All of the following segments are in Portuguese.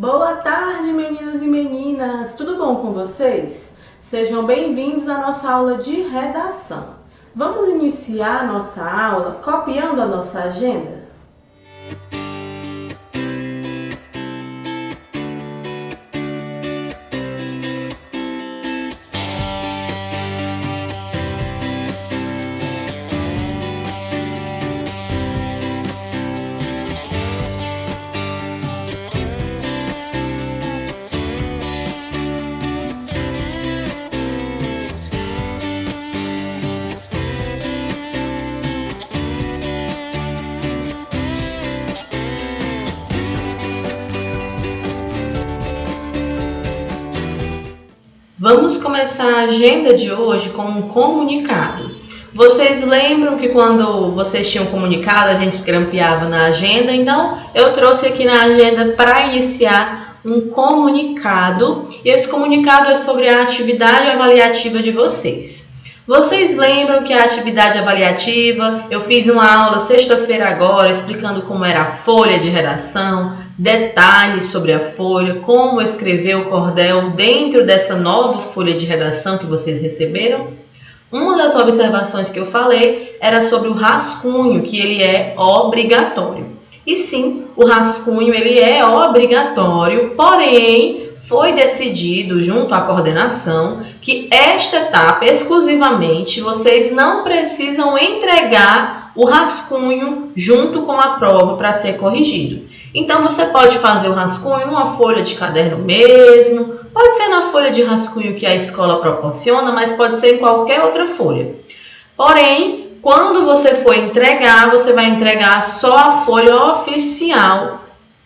Boa tarde, meninos e meninas! Tudo bom com vocês? Sejam bem-vindos à nossa aula de redação. Vamos iniciar a nossa aula copiando a nossa agenda? Vamos começar a agenda de hoje com um comunicado. Vocês lembram que quando vocês tinham comunicado, a gente grampeava na agenda? Então, eu trouxe aqui na agenda para iniciar um comunicado. E esse comunicado é sobre a atividade avaliativa de vocês. Vocês lembram que a atividade avaliativa, eu fiz uma aula sexta-feira agora explicando como era a folha de redação, detalhes sobre a folha, como escrever o cordel dentro dessa nova folha de redação que vocês receberam? Uma das observações que eu falei era sobre o rascunho, que ele é obrigatório. E sim, o rascunho ele é obrigatório, porém foi decidido junto à coordenação que esta etapa exclusivamente vocês não precisam entregar o rascunho junto com a prova para ser corrigido. Então você pode fazer o rascunho numa folha de caderno mesmo, pode ser na folha de rascunho que a escola proporciona, mas pode ser em qualquer outra folha. Porém, quando você for entregar, você vai entregar só a folha oficial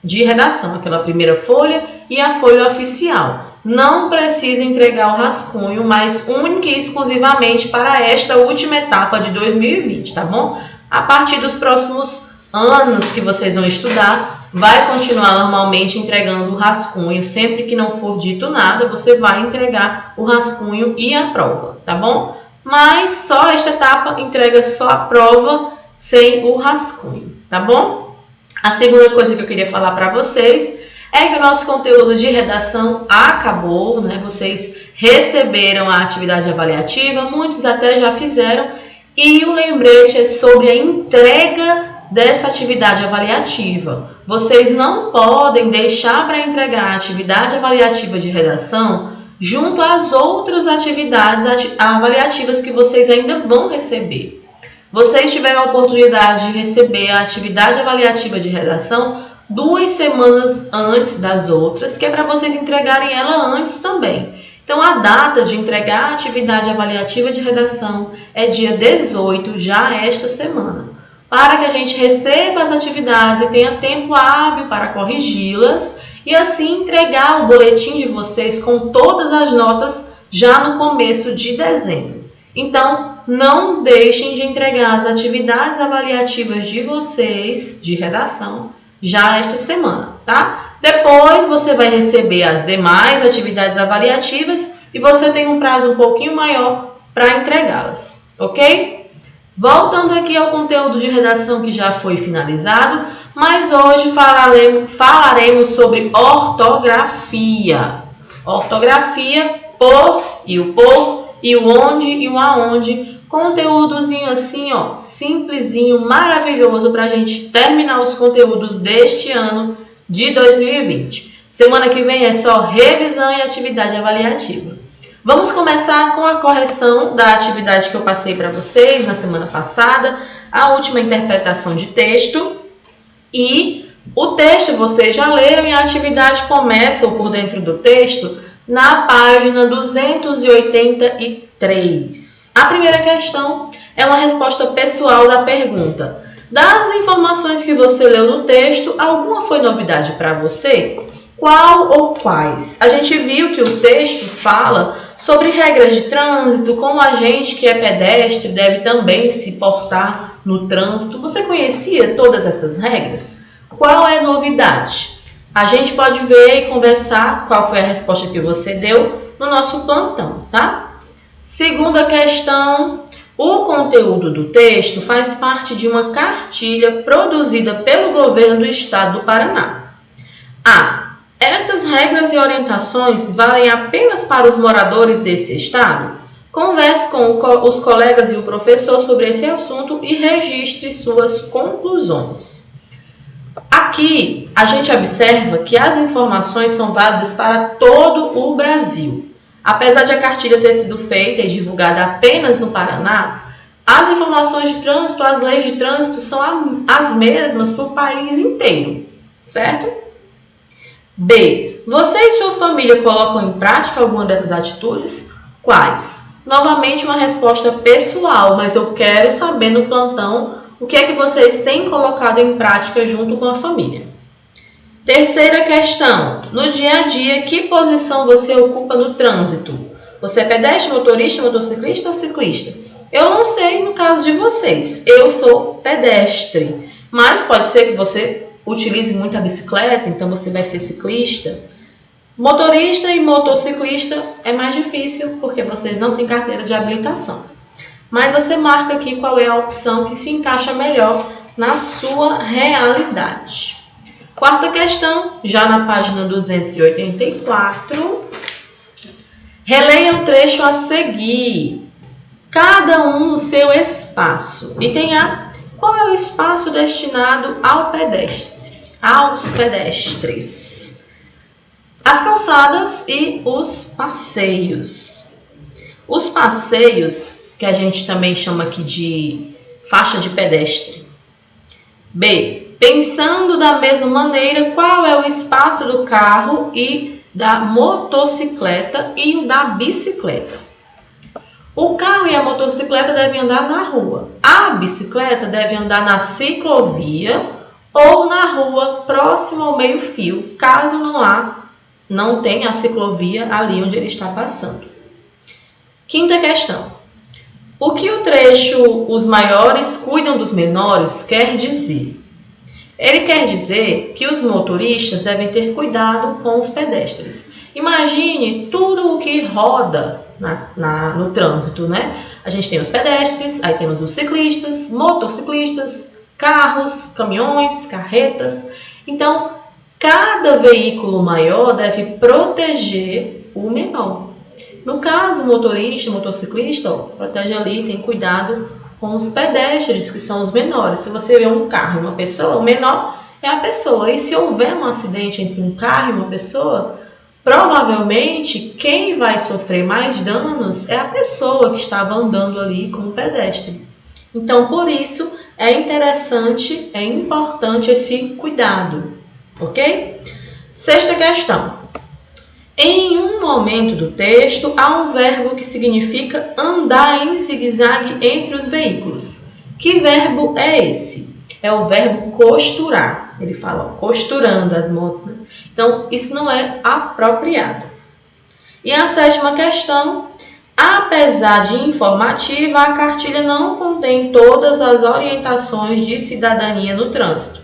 de redação, aquela primeira folha e a folha oficial. Não precisa entregar o rascunho, mas única e exclusivamente para esta última etapa de 2020, tá bom? A partir dos próximos anos que vocês vão estudar, vai continuar normalmente entregando o rascunho. Sempre que não for dito nada, você vai entregar o rascunho e a prova, tá bom? Mas só esta etapa entrega só a prova sem o rascunho, tá bom? A segunda coisa que eu queria falar para vocês é que o nosso conteúdo de redação acabou, né? Vocês receberam a atividade avaliativa, muitos até já fizeram, e o lembrete é sobre a entrega dessa atividade avaliativa. Vocês não podem deixar para entregar a atividade avaliativa de redação junto às outras atividades avaliativas que vocês ainda vão receber. Vocês tiveram a oportunidade de receber a atividade avaliativa de redação 2 semanas antes das outras, que é para vocês entregarem ela antes também. Então, a data de entregar a atividade avaliativa de redação é dia 18, já esta semana, para que a gente receba as atividades e tenha tempo hábil para corrigi-las e assim entregar o boletim de vocês com todas as notas já no começo de dezembro. Então, não deixem de entregar as atividades avaliativas de vocês, de redação, já esta semana, tá? Depois você vai receber as demais atividades avaliativas e você tem um prazo um pouquinho maior para entregá-las, ok? Voltando aqui ao conteúdo de redação que já foi finalizado, mas hoje falaremos sobre ortografia. Ortografia, por e o onde e o aonde. Conteúdozinho assim, ó, simplesinho, maravilhoso para a gente terminar os conteúdos deste ano de 2020. Semana que vem é só revisão e atividade avaliativa. Vamos começar com a correção da atividade que eu passei para vocês na semana passada, a última interpretação de texto. E o texto vocês já leram e a atividade começa por dentro do texto na página 283. A primeira questão é uma resposta pessoal da pergunta: das informações que você leu no texto, alguma foi novidade para você? Qual ou quais? A gente viu que o texto fala sobre regras de trânsito, como a gente que é pedestre deve também se portar no trânsito. Você conhecia todas essas regras? Qual é a novidade? A gente pode ver e conversar qual foi a resposta que você deu no nosso plantão, tá? Segunda questão, o conteúdo do texto faz parte de uma cartilha produzida pelo governo do estado do Paraná. A. Essas regras e orientações valem apenas para os moradores desse estado? Converse com os colegas e o professor sobre esse assunto e registre suas conclusões. Aqui, a gente observa que as informações são válidas para todo o Brasil. Apesar de a cartilha ter sido feita e divulgada apenas no Paraná, as informações de trânsito, as leis de trânsito são as mesmas para o país inteiro, certo? B. Você e sua família colocam em prática alguma dessas atitudes? Quais? Novamente uma resposta pessoal, mas eu quero saber no plantão o que é que vocês têm colocado em prática junto com a família. Terceira questão. No dia a dia, que posição você ocupa no trânsito? Você é pedestre, motorista, motociclista ou ciclista? Eu não sei no caso de vocês. Eu sou pedestre. Mas pode ser que você utilize muito a bicicleta, então você vai ser ciclista. Motorista e motociclista é mais difícil porque vocês não têm carteira de habilitação. Mas você marca aqui qual é a opção que se encaixa melhor na sua realidade. Quarta questão, já na página 284. Releia o trecho a seguir. Cada um no seu espaço. Item A. Qual é o espaço destinado ao pedestre? Aos pedestres. As calçadas e os passeios. Os passeios, que a gente também chama aqui de faixa de pedestre. B. Pensando da mesma maneira, qual é o espaço do carro e da motocicleta e o da bicicleta? O carro e a motocicleta devem andar na rua. A bicicleta deve andar na ciclovia ou na rua próxima ao meio-fio, caso não tenha a ciclovia ali onde ele está passando. Quinta questão. O que o trecho "os maiores cuidam dos menores" quer dizer? Ele quer dizer que os motoristas devem ter cuidado com os pedestres. Imagine tudo o que roda no trânsito, né? A gente tem os pedestres, aí temos os ciclistas, motociclistas, carros, caminhões, carretas. Então, cada veículo maior deve proteger o menor. No caso, o motorista, o motociclista, protege ali, tem cuidado com os pedestres, que são os menores. Se você vê um carro e uma pessoa, o menor é a pessoa. E se houver um acidente entre um carro e uma pessoa, provavelmente quem vai sofrer mais danos é a pessoa que estava andando ali como pedestre. Então, por isso, é interessante, é importante esse cuidado, ok? Sexta questão. Em um momento do texto, há um verbo que significa andar em zigue-zague entre os veículos. Que verbo é esse? É o verbo costurar. Ele fala, ó, costurando as motos, né? Então, isso não é apropriado. E a sétima questão. Apesar de informativa, a cartilha não contém todas as orientações de cidadania no trânsito.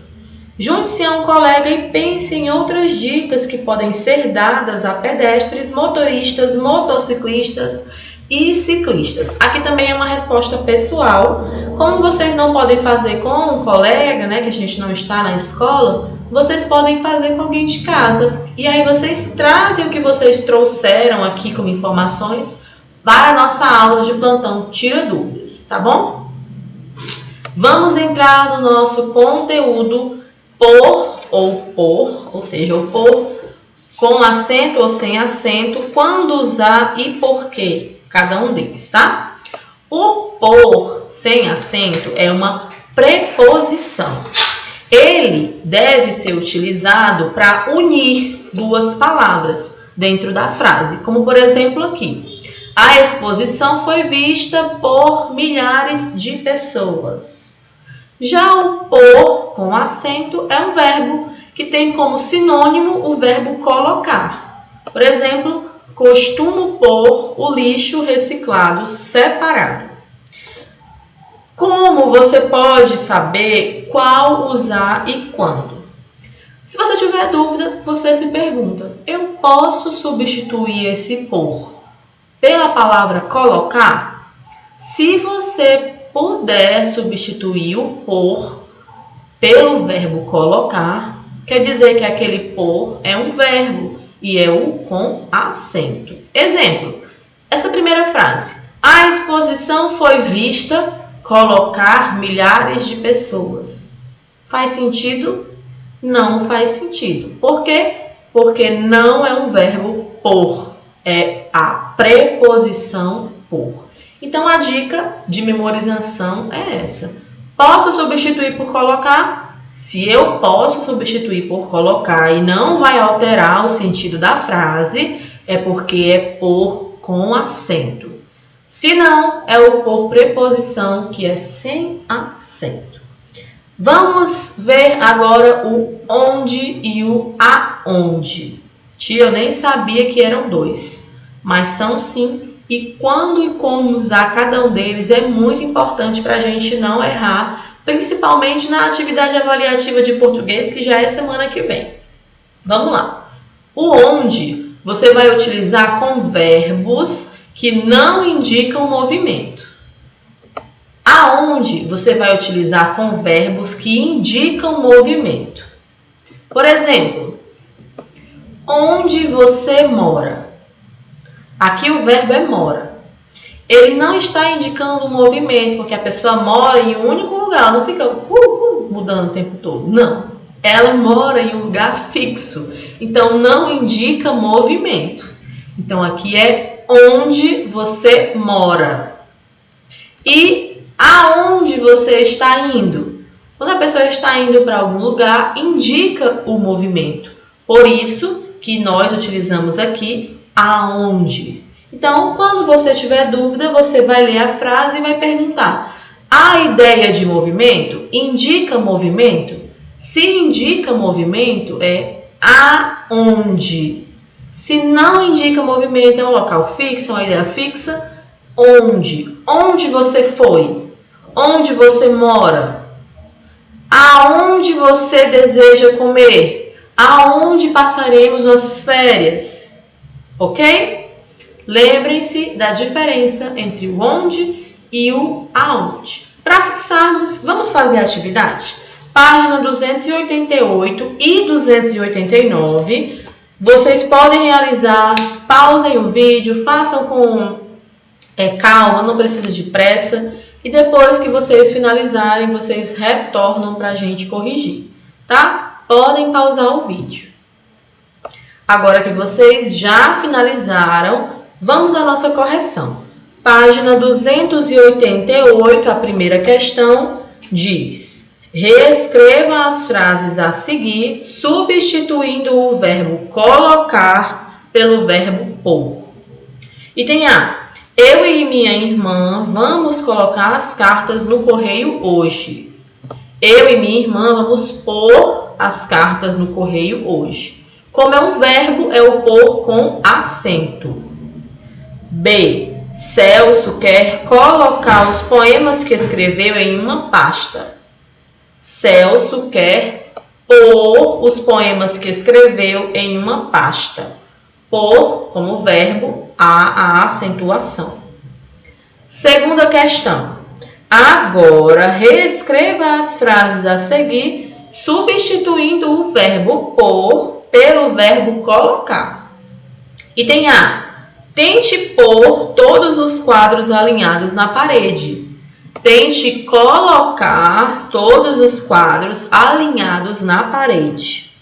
Junte-se a um colega e pense em outras dicas que podem ser dadas a pedestres, motoristas, motociclistas e ciclistas. Aqui também é uma resposta pessoal. Como vocês não podem fazer com um colega, né, que a gente não está na escola, vocês podem fazer com alguém de casa. E aí vocês trazem o que vocês trouxeram aqui como informações para a nossa aula de plantão Tira Dúvidas, tá bom? Vamos entrar no nosso conteúdo ou seja, o por com acento ou sem acento, quando usar e por quê, cada um deles, tá? O por sem acento é uma preposição. Ele deve ser utilizado para unir duas palavras dentro da frase, como por exemplo aqui. A exposição foi vista por milhares de pessoas. Já o por com acento é um verbo que tem como sinônimo o verbo colocar. Por exemplo, costumo pôr o lixo reciclado separado. Como você pode saber qual usar e quando? Se você tiver dúvida, você se pergunta, eu posso substituir esse por pela palavra colocar? Se você puder substituir o por pelo verbo colocar, quer dizer que aquele por é um verbo e é o com acento. Exemplo, essa primeira frase. A exposição foi vista colocar milhares de pessoas. Faz sentido? Não faz sentido. Por quê? Porque não é um verbo por, é a preposição por. Então, a dica de memorização é essa. Posso substituir por colocar? Se eu posso substituir por colocar e não vai alterar o sentido da frase, é porque é por com acento. Se não, é o por preposição, que é sem acento. Vamos ver agora o onde e o aonde. Tia, eu nem sabia que eram dois, mas são sim. E quando e como usar cada um deles é muito importante para a gente não errar, principalmente na atividade avaliativa de português, que já é semana que vem. Vamos lá. O onde você vai utilizar com verbos que não indicam movimento. Aonde você vai utilizar com verbos que indicam movimento. Por exemplo, onde você mora? Aqui o verbo é mora. Ele não está indicando movimento, porque a pessoa mora em um único lugar, ela não fica mudando o tempo todo. Não, ela mora em um lugar fixo, então não indica movimento. Então aqui é onde você mora. E aonde você está indo? Quando a pessoa está indo para algum lugar, indica o movimento. Por isso que nós utilizamos aqui aonde. Então, quando você tiver dúvida, você vai ler a frase e vai perguntar: a ideia de movimento indica movimento? Se indica movimento, é aonde. Se não indica movimento, é um local fixo, é uma ideia fixa. Onde? Onde você foi? Onde você mora? Aonde você deseja comer? Aonde passaremos nossas férias? Ok? Lembrem-se da diferença entre o onde e o aonde. Para fixarmos, vamos fazer a atividade? Página 288 e 289. Vocês podem realizar, pausem o vídeo, façam com calma, não precisa de pressa. E depois que vocês finalizarem, vocês retornam para a gente corrigir, tá? Podem pausar o vídeo. Agora que vocês já finalizaram, vamos à nossa correção. Página 288, a primeira questão, diz: reescreva as frases a seguir, substituindo o verbo colocar pelo verbo pôr. Item A. Eu e minha irmã vamos colocar as cartas no correio hoje. Eu e minha irmã vamos pôr as cartas no correio hoje. Como é um verbo, é o pôr com acento. B. Celso quer colocar os poemas que escreveu em uma pasta. Celso quer pôr os poemas que escreveu em uma pasta. Pôr, como verbo, a acentuação. Segunda questão. Agora, reescreva as frases a seguir, substituindo o verbo pôr pelo verbo colocar. Item A. Tente pôr todos os quadros alinhados na parede. Tente colocar todos os quadros alinhados na parede.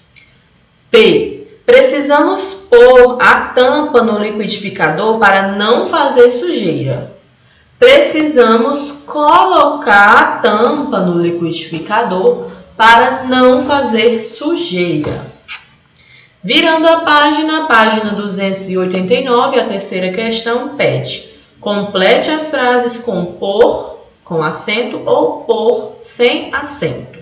B. Precisamos pôr a tampa no liquidificador para não fazer sujeira. Precisamos colocar a tampa no liquidificador para não fazer sujeira. Virando a página 289, a terceira questão pede: complete as frases com por, com acento, ou por, sem acento.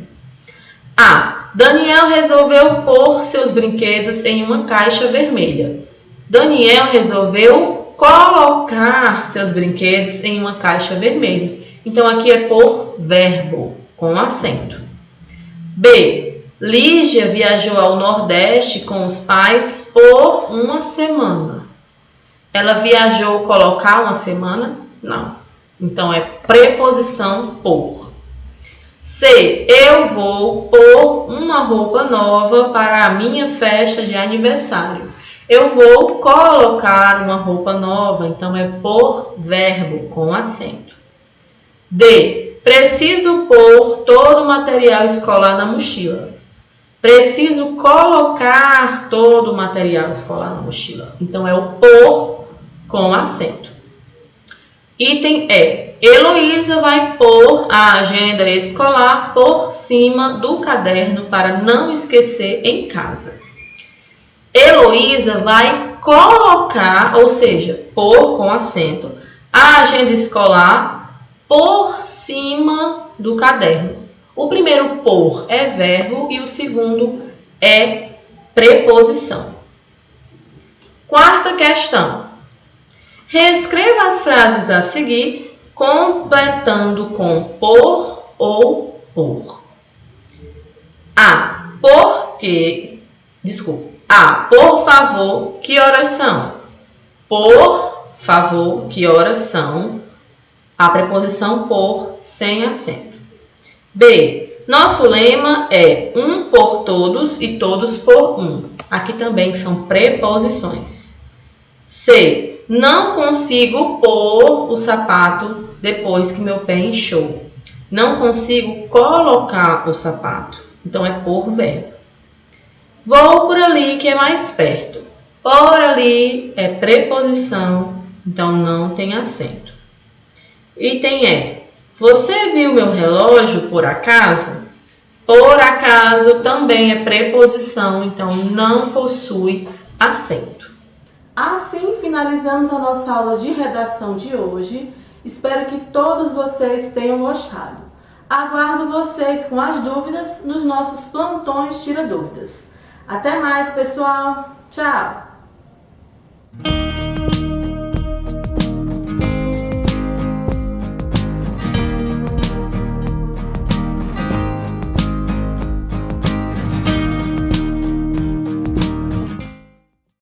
A. Daniel resolveu pôr seus brinquedos em uma caixa vermelha. Daniel resolveu colocar seus brinquedos em uma caixa vermelha. Então, aqui é por verbo, com acento. B. Lígia viajou ao Nordeste com os pais por uma semana. Ela viajou colocar uma semana? Não. Então, é preposição por. C. Eu vou pôr uma roupa nova para a minha festa de aniversário. Eu vou colocar uma roupa nova, então é pôr verbo com acento. D. Preciso pôr todo o material escolar na mochila. Preciso colocar todo o material escolar na mochila. Então é o pôr com acento. Item E. Heloísa vai pôr a agenda escolar por cima do caderno para não esquecer em casa. Heloísa vai colocar, ou seja, pôr com acento, a agenda escolar por cima do caderno. O primeiro pôr é verbo e o segundo é preposição. Quarta questão. Reescreva as frases a seguir, completando com por ou por. A. Por favor, que horas são? Por favor, que horas são? A preposição por sem acento. B. Nosso lema é um por todos e todos por um. Aqui também são preposições. C. Não consigo pôr o sapato depois que meu pé inchou. Não consigo colocar o sapato. Então é por verbo. Vou por ali que é mais perto. Por ali é preposição, então não tem acento. Item E. Você viu meu relógio por acaso? Por acaso também é preposição, então não possui acento. Assim finalizamos a nossa aula de redação de hoje. Espero que todos vocês tenham gostado. Aguardo vocês com as dúvidas nos nossos plantões Tira Dúvidas. Até mais, pessoal! Tchau!